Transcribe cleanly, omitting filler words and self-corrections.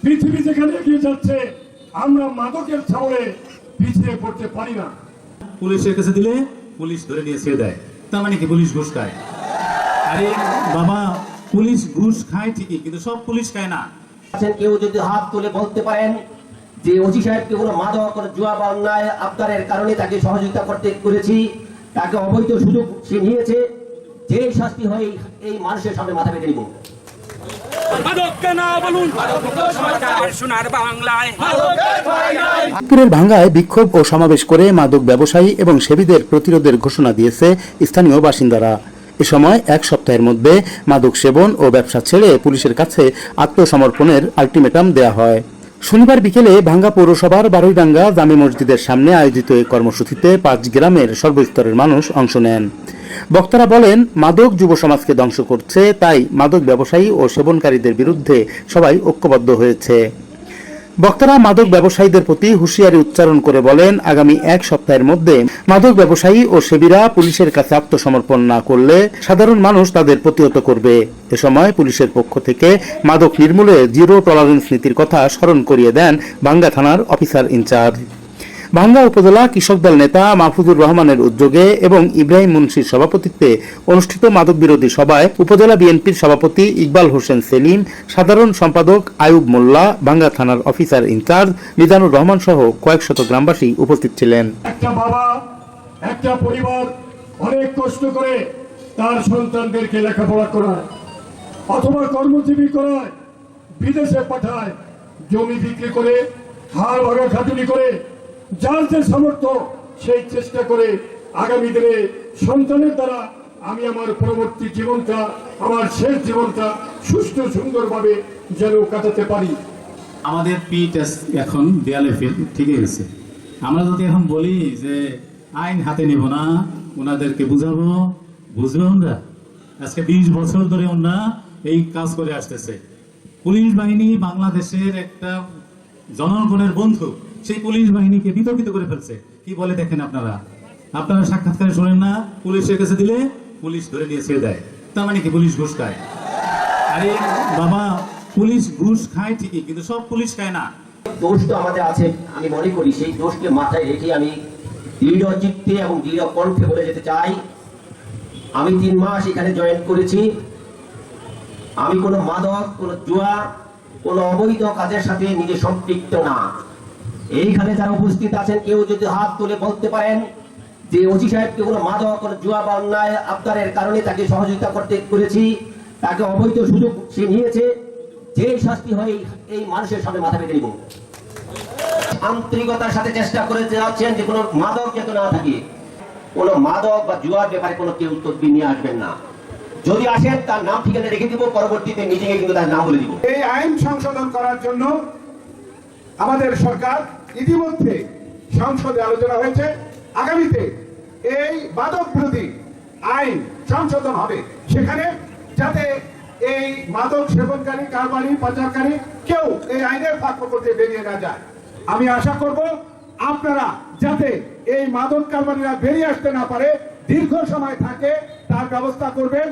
পৃথিবী যেখানে এগিয়ে যাচ্ছে আমরা মাদকের ছাওলে পিছিয়ে পড়তে পারি না। পুলিশের কাছে দিলে পুলিশ ধরে নিয়ে ছেড়ে দেয়, তার মানে কি পুলিশ ঘুষ খায়? আরে বাবা, পুলিশ ঘুষ খায় ঠিকই, কিন্তু সব পুলিশ খায় না। কেউ যদি হাত তুলে বলতে পারেন যে ওসি সাহেবকে কোনো মাদক কোনো জুয়া বা অন্যায় আবদারের কারণে তাকে সহযোগিতা করেছি, তাকে অবৈধ সুযোগ সে নিয়েছে, যে শাস্তি হয় এই মানুষের সামনে মাথা পেতে নিব। রংপুরের ভাঙ্গায় বিক্ষোভ ও সমাবেশ করে মাদক ব্যবসায়ী এবং সেবীদের প্রতিরোধের ঘোষণা দিয়েছে স্থানীয় বাসিন্দারা। এ সময় এক সপ্তাহের মধ্যে মাদক সেবন ও ব্যবসা ছেড়ে পুলিশের কাছে আত্মসমর্পণের আলটিমেটাম দেয়া হয়। শনিবার বিকেলে ভাঙ্গা পৌরসভার বারুইডাঙ্গা জামে মসজিদের সামনে আয়োজিত এই কর্মসূচিতে ৫ গ্রামের সর্বস্তরের মানুষ অংশ নেন। বক্তারা বলেন, মাদক যুব সমাজকে ধ্বংস করছে, তাই মাদক ব্যবসায়ী ও সেবনকারীদের বিরুদ্ধে সবাই ঐক্যবদ্ধ হয়েছে। বক্তারা মাদক ব্যবসায়ীদের প্রতি হুঁশিয়ারি উচ্চারণ করে বলেন, আগামী এক সপ্তাহের মধ্যে মাদক ব্যবসায়ী ও সেবীরা পুলিশের কাছে আত্মসমর্পণ না করলে সাধারণ মানুষ তাদের প্রতিহত করবে। এ সময় পুলিশের পক্ষ থেকে মাদক নির্মূলে জিরো টলারেন্স নীতির কথা স্মরণ করিয়ে দেন ভাঙ্গা থানার অফিসার ইনচার্জ। ভাঙ্গা উপজেলা কৃষক দল নেতা মাহফুজুর রহমানের উদ্যোগে এবং ইব্রাহিম মুন্সির সভাপতিত্বে অনুষ্ঠিত মাদক বিরোধী সভায় উপজেলা বিএনপির সভাপতি ইকবাল হোসেন সেলিম, সাধারণ সম্পাদক আয়ুব মোল্লা, ভাঙ্গা থানার অফিসার ইনচার্জ মিজানুর রহমান সহ কয়েকশত গ্রামবাসী উপস্থিত ছিলেন। একটা বাবা, একটা পরিবার অনেক কষ্ট করে তার সন্তানদেরকে লেখাপড়া করায় অথবা কর্মজীবী করায়, বিদেশে পাঠায়, জমি বিক্রি করে হাড় ভাঙা খাটুনি করে যার যে সামর্থ্য সেই চেষ্টা করে আগামী দিনে সন্তানের দ্বারা আমি আমার পরবর্তী জীবনটা, আমার শেষ জীবনটা সুস্থ সুন্দরভাবে যেন কাটাতে পারি। আমাদের পিঠ এখন দেয়ালে ঠিক গেছে। আমরা যদি এখন বলি যে আইন হাতে নেব না, ওনাদেরকে বুঝাবো, বুঝবে ওনারা? আজকে 20 বছর ধরে ওনারা এই কাজ করে আসতেছে। পুলিশ বাহিনী বাংলাদেশের একটা জনগণের বন্ধু, সেই পুলিশ বাহিনীকে বিতর্কিত করে ফেলছে। কি বলে দেখেন আপনারা সাক্ষাৎকারে শোনেন না, পুলিশের কাছে দিলে পুলিশ ধরে নিয়ে ছেড়ে দেয়, তার মানে কি পুলিশ ঘুষ খায়? আরে বাবা, পুলিশ ঘুষ খায় ঠিকই, কিন্তু সব পুলিশ খায় না। দোষ তো আমাদের আছে, আমি মনে করি সেই দোষকে মাথায় রেখে আমি দৃঢ় চিত্তে এবং দৃঢ় কণ্ঠে বলে যেতে চাই, আমি 3 মাস এখানে জয়েন করেছি। আমি কোনো মাদক, কোনো জুয়া, কোনো অবৈধ কাজের সাথে নিজে সম্পৃক্ত না। এইখানে যারা উপস্থিত আছেন কেউ যদি হাত তুলে বলতে পারেন যে ওসি সাহেবকে কোনো মাদক কোনো জুয়া বা অন্যায় আবদারের কারণে তাকে সহযোগিতা করেছি, তাকে অবৈধ সুযোগ সে নিয়েছে, যে শাস্তি হয় এই মানুষের সামনে মাথা পেতে নিব। আন্তরিকতার সাথে চেষ্টা করে যাচ্ছেন যে কোনো মাদক যাতে না থাকে, কোনো মাদক বা জুয়ার ব্যাপারে কোনো কেউ তদবির নিয়ে আসবেন না। যদি আসেন তার নাম ঠিকানা রেখে দিব, পরবর্তীতে মিটিংয়ে কিন্তু তার নাম বলে দিব। এই আইন সংশোধন করার জন্য আমাদের সরকার ইতিমধ্যে সংসদে আলোচনা হয়েছে। আগামীতে এই মাদক বিরোধী আইন সংশোধন হবে, সেখানে যাতে এই মাদক সেবনকারী, কারবারি, পাচারকারী কেউ এই আইনের ফাঁক করতে বেরিয়ে না যায়। আমি আশা করব আপনারা যাতে এই মাদক কারবারিরা বেরিয়ে আসতে না পারে, দীর্ঘ সময় থাকে তার ব্যবস্থা করবেন।